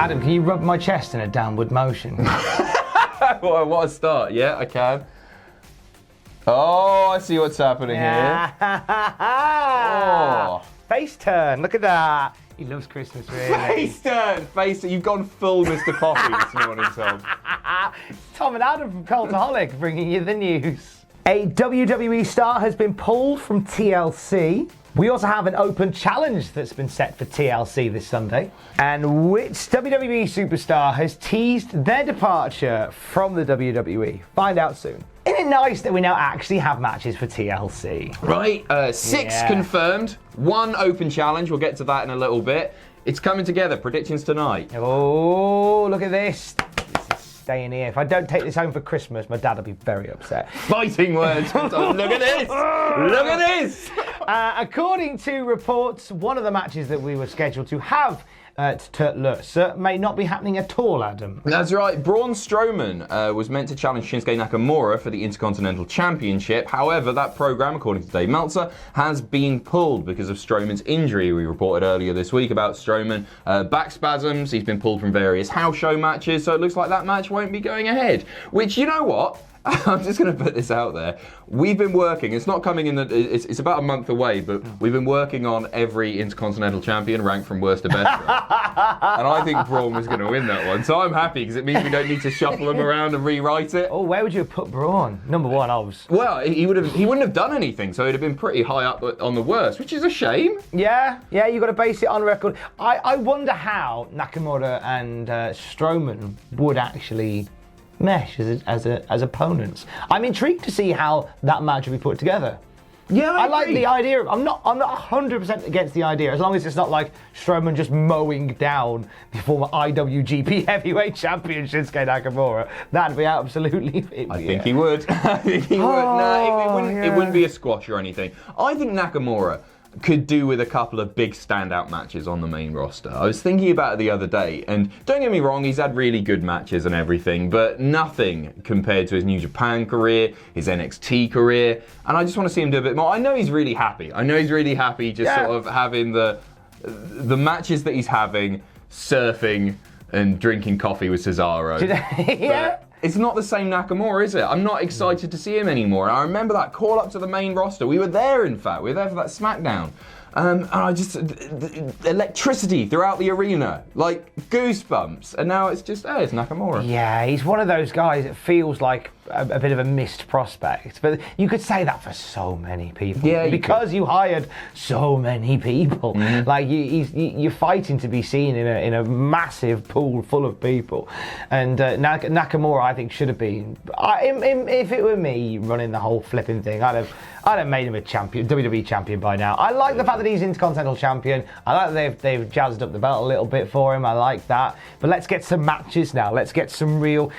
Adam, can you rub my chest in a downward motion? What a start. Yeah, I can. Oh, I see what's happening here. Oh. Face turn, look at that. He loves Christmas, really. Face turn. You've gone full Mr. Coffee this morning, Tom. Tom and Adam from Cultaholic bringing you the news. A WWE star has been pulled from TLC. We also have an open challenge that's been set for TLC this Sunday. And which WWE superstar has teased their departure from the WWE? Find out soon. Isn't it nice that we now actually have matches for TLC? Right, 6 confirmed, 1 open challenge. We'll get to that in a little bit. It's coming together. Predictions tonight. Oh, look at this. Staying here. If I don't take this home for Christmas, my dad will be very upset. Fighting words. Look at this. Look at this. According to reports, one of the matches that we were scheduled to have at TLC may not be happening at all, Adam. That's right. Braun Strowman was meant to challenge Shinsuke Nakamura for the Intercontinental Championship. However, that program, according to Dave Meltzer, has been pulled because of Strowman's injury. We reported earlier this week about Strowman back spasms. He's been pulled from various house show matches, so it looks like that match won't be going ahead. Which, you know what? I'm just going to put this out there. We've been working. It's not coming in. It's about a month away, but we've been working on every Intercontinental Champion ranked from worst to best. And I think Braun was going to win that one. So I'm happy because it means we don't need to shuffle them around and rewrite it. Oh, where would you have put Braun? Number 1, obviously. Well, he wouldn't have done anything, so it'd have been pretty high up on the worst, which is a shame. Yeah, you've got to base it on record. I wonder how Nakamura and Strowman would actually mesh as opponents. I'm intrigued to see how that match will be put together. Yeah, I like the idea. I'm not 100% against the idea, as long as it's not like Strowman just mowing down the former IWGP Heavyweight Champion Shinsuke Nakamura. That'd be absolutely. I think he would. I think he would. No, it wouldn't be a squash or anything. I think Nakamura could do with a couple of big standout matches on the main roster. I was thinking about it the other day, and don't get me wrong, he's had really good matches and everything, but nothing compared to his New Japan career, his NXT career, and I just want to see him do a bit more. I know he's really happy. Just sort of having the matches that he's having, surfing and drinking coffee with Cesaro. Yeah. It's not the same Nakamura, is it? I'm not excited to see him anymore. And I remember that call up to the main roster. We were there, in fact. We were there for that SmackDown. And I just, electricity throughout the arena, like goosebumps. And now it's just, it's Nakamura. Yeah, he's one of those guys that feels like a bit of a missed prospect. But you could say that for so many people. Yeah, because you hired so many people. Mm-hmm. Like you're fighting to be seen in a massive pool full of people. And Nakamura, I think, should have been. If it were me running the whole flipping thing, I'd have made him a champion, WWE champion by now. I like the fact that he's Intercontinental champion. I like that they've jazzed up the belt a little bit for him. I like that. But let's get some matches now. Let's get some real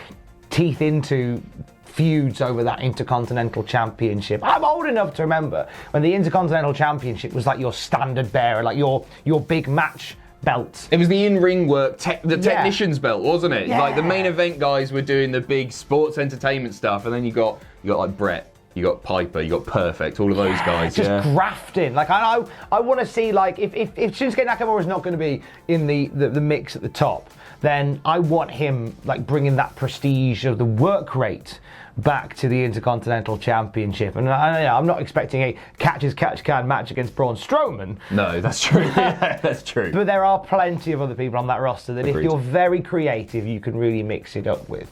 teeth into feuds over that Intercontinental Championship. I'm old enough to remember when the Intercontinental Championship was like your standard bearer, like your big match belt. It was the in-ring work, the technician's belt, wasn't it? Yeah. Like the main event guys were doing the big sports entertainment stuff, and then you got like Brett. You got Piper, you got Perfect, all of those guys. Just grafting. Like I want to see, like if Shinsuke Nakamura is not going to be in the mix at the top, then I want him like bringing that prestige of the work rate back to the Intercontinental Championship. And I'm not expecting a catch-as-catch-can match against Braun Strowman. No, that's true. Yeah, that's true. But there are plenty of other people on that roster that Agreed. If you're very creative, you can really mix it up with.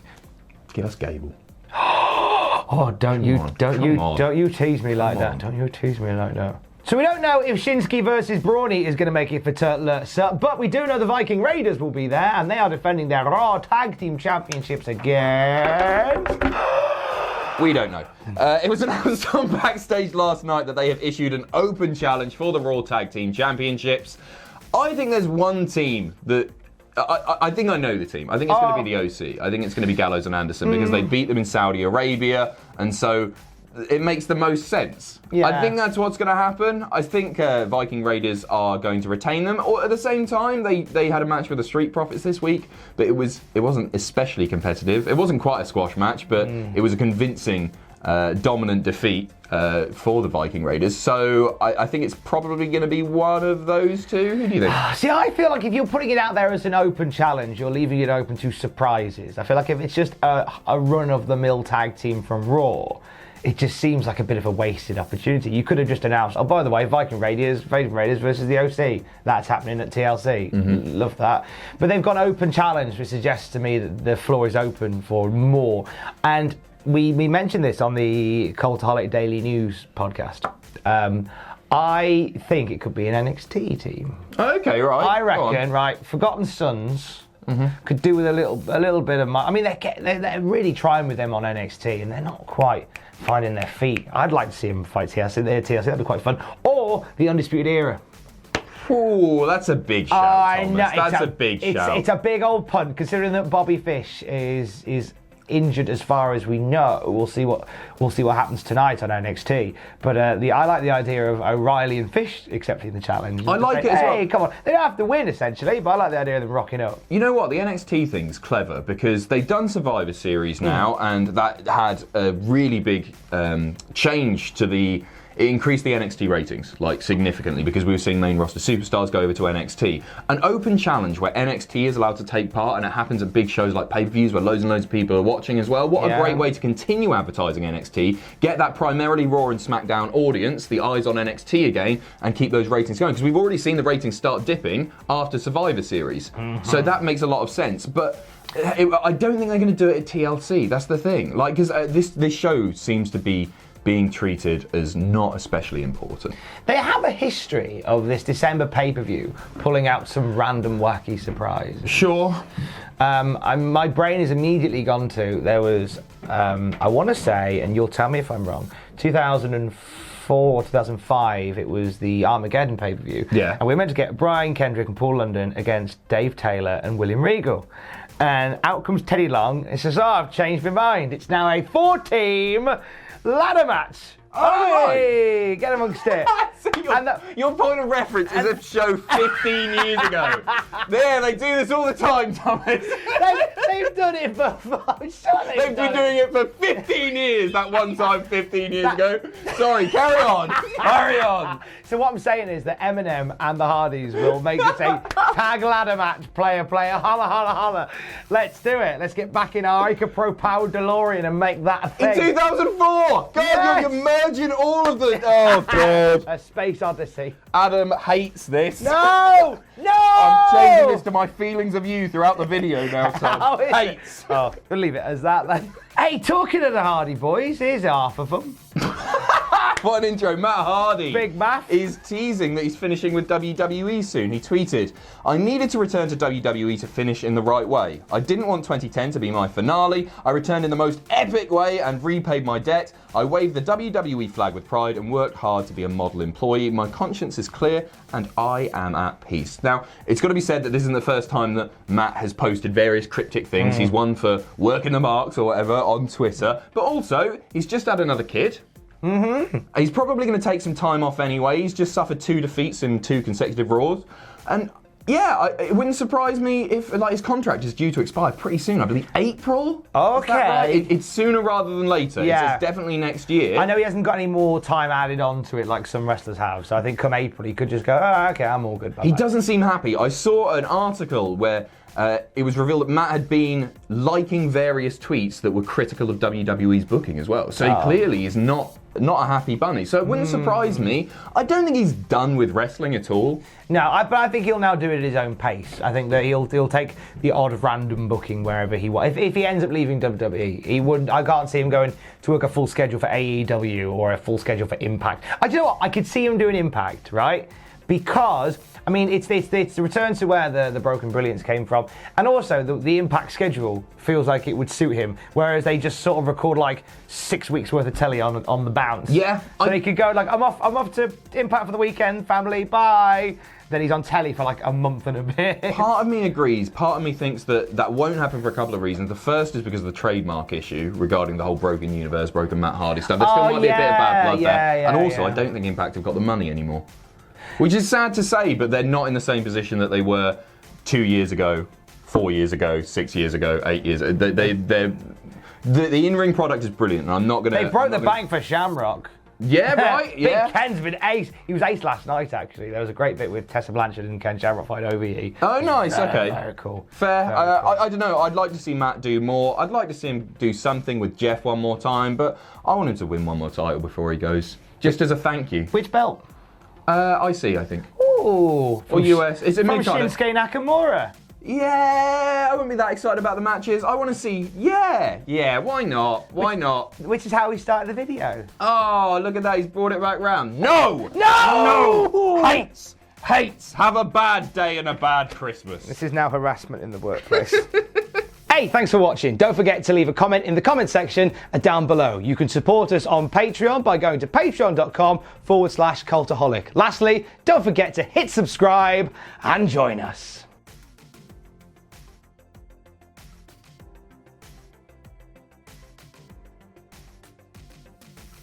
Give us Gable. Oh, don't you tease me like that. Don't you tease me like that. So we don't know if Shinsuke versus Brawny is going to make it for TLC, but we do know the Viking Raiders will be there, and they are defending their Raw Tag Team Championships again. We don't know. It was announced on Backstage last night that they have issued an open challenge for the Raw Tag Team Championships. I think there's one team that I think I know the team. I think it's going to be the OC. I think it's going to be Gallows and Anderson because they beat them in Saudi Arabia, and so it makes the most sense. Yeah. I think that's what's going to happen. I think Viking Raiders are going to retain them. Or at the same time, they had a match with the Street Profits this week, but it wasn't especially competitive. It wasn't quite a squash match, but it was a convincing dominant defeat for the Viking Raiders. So I think it's probably going to be one of those two. Who do you think? See, I feel like if you're putting it out there as an open challenge, you're leaving it open to surprises. I feel like if it's just a run-of-the-mill tag team from Raw, it just seems like a bit of a wasted opportunity. You could have just announced, oh, by the way, Viking Raiders versus the OC. That's happening at TLC. Love that. But they've got an open challenge, which suggests to me that the floor is open for more. And we mentioned this on the Cultaholic Daily News podcast. I think it could be an NXT team. Okay, right. I reckon, right, Forgotten Sons could do with a little bit of I mean, they're really trying with them on NXT, and they're not quite finding their feet. I'd like to see them fight TLC. That'd be quite fun. Or the Undisputed Era. Ooh, that's a big shout, I Thomas. know, That's a big shout. It's a big old punt, considering that Bobby Fish is injured as far as we know. We'll see what happens tonight on NXT. But I like the idea of O'Reilly and Fish accepting the challenge. I like it as well. Hey, come on. They don't have to win, essentially, but I like the idea of them rocking up. You know what? The NXT thing's clever because they've done Survivor Series now, and that had a really big change to the... It increased the NXT ratings, like, significantly, because we were seeing main roster superstars go over to NXT. An open challenge where NXT is allowed to take part, and it happens at big shows like pay-per-views where loads and loads of people are watching as well. What a great way to continue advertising NXT, get that primarily Raw and SmackDown audience, the eyes on NXT again, and keep those ratings going. Because we've already seen the ratings start dipping after Survivor Series. So that makes a lot of sense. But I don't think they're going to do it at TLC. That's the thing. Like, because this show seems to be being treated as not especially important. They have a history of this December pay-per-view pulling out some random wacky surprise. Sure. My brain is immediately gone to, there was, I want to say, and you'll tell me if I'm wrong, 2004 or 2005, it was the Armageddon pay-per-view. Yeah. And we were meant to get Brian Kendrick and Paul London against Dave Taylor and William Regal. And out comes Teddy Long and says, I've changed my mind. It's now a 4-team ladder match. Oh, hey, get amongst it. So your point of reference is a show 15 years ago. There, they do this all the time, Thomas. They've done it for... They've been doing it for 15 years, that one time 15 years ago. Sorry, carry on. Carry on. So what I'm saying is that Eminem and the Hardys will make this a tag ladder match, player, holla, holla, holla. Let's do it. Let's get back in our Ica Pro Power DeLorean and make that a thing. In 2004! God, yes. You're merging all of the... Oh, God. A space odyssey. Adam hates this. No! No! I'm changing this to my feelings of you throughout the video now, Tom. Hates. Oh, we'll leave it as that then. Hey, talking of the Hardy Boys, here's half of them. What an intro. Matt Hardy Big Matt is teasing that he's finishing with WWE soon. He tweeted, I needed to return to WWE to finish in the right way. I didn't want 2010 to be my finale. I returned in the most epic way and repaid my debt. I waved the WWE flag with pride and worked hard to be a model employee. My conscience is clear and I am at peace. Now, it's got to be said that this isn't the first time that Matt has posted various cryptic things. He's one for working the marks or whatever on Twitter, but also he's just had another kid. He's probably going to take some time off anyway. He's just suffered 2 defeats in 2 consecutive Raws. And yeah, it wouldn't surprise me if his contract is due to expire pretty soon. I believe April? Okay. Right? It's sooner rather than later. Yeah. It's definitely next year. I know he hasn't got any more time added on to it like some wrestlers have. So I think come April he could just go, oh, okay, I'm all good. Bye-bye. He doesn't seem happy. I saw an article where it was revealed that Matt had been liking various tweets that were critical of WWE's booking as well. So he clearly is not a happy bunny. So it wouldn't surprise me. I don't think he's done with wrestling at all. No, but I think he'll now do it at his own pace. I think that he'll take the odd random booking wherever he wants. If he ends up leaving WWE, he wouldn't. I can't see him going to work a full schedule for AEW or a full schedule for Impact. Do you know what? I could see him doing Impact, right? Because, I mean, it's the return to where the Broken Brilliance came from. And also, the Impact schedule feels like it would suit him, whereas they just sort of record like 6 weeks worth of telly on the bounce. Yeah. So they could go like, I'm off to Impact for the weekend, family, bye. Then he's on telly for like a month and a bit. Part of me agrees. Part of me thinks that won't happen for a couple of reasons. The first is because of the trademark issue regarding the whole Broken Universe, Broken Matt Hardy stuff. There still might be a bit of bad blood there. And also, I don't think Impact have got the money anymore. Which is sad to say, but they're not in the same position that they were 2 years ago, 4 years ago, 6 years ago, 8 years ago. They're The in-ring product is brilliant, and I'm not gonna. They broke the bank for Shamrock. Yeah, right. Yeah. Big Ken's been ace. He was ace last night, actually. There was a great bit with Tessa Blanchard and Ken Shamrock fight OVE. Oh, nice. Okay. Very cool. Fair. Very cool. I don't know. I'd like to see Matt do more. I'd like to see him do something with Jeff one more time, but I want him to win one more title before he goes, just as a thank you. Which belt? IC, I think. Ooh. Or US. It's a From mid-card. Shinsuke Nakamura. Yeah, I wouldn't be that excited about the matches. I want to see, yeah, why not? Why not? Which is how we started the video. Oh, look at that, he's brought it back round. No! No! Hates! Have a bad day and a bad Christmas. This is now harassment in the workplace. Hey, thanks for watching. Don't forget to leave a comment in the comment section down below. You can support us on Patreon by going to patreon.com/Cultaholic. Lastly, don't forget to hit subscribe and join us.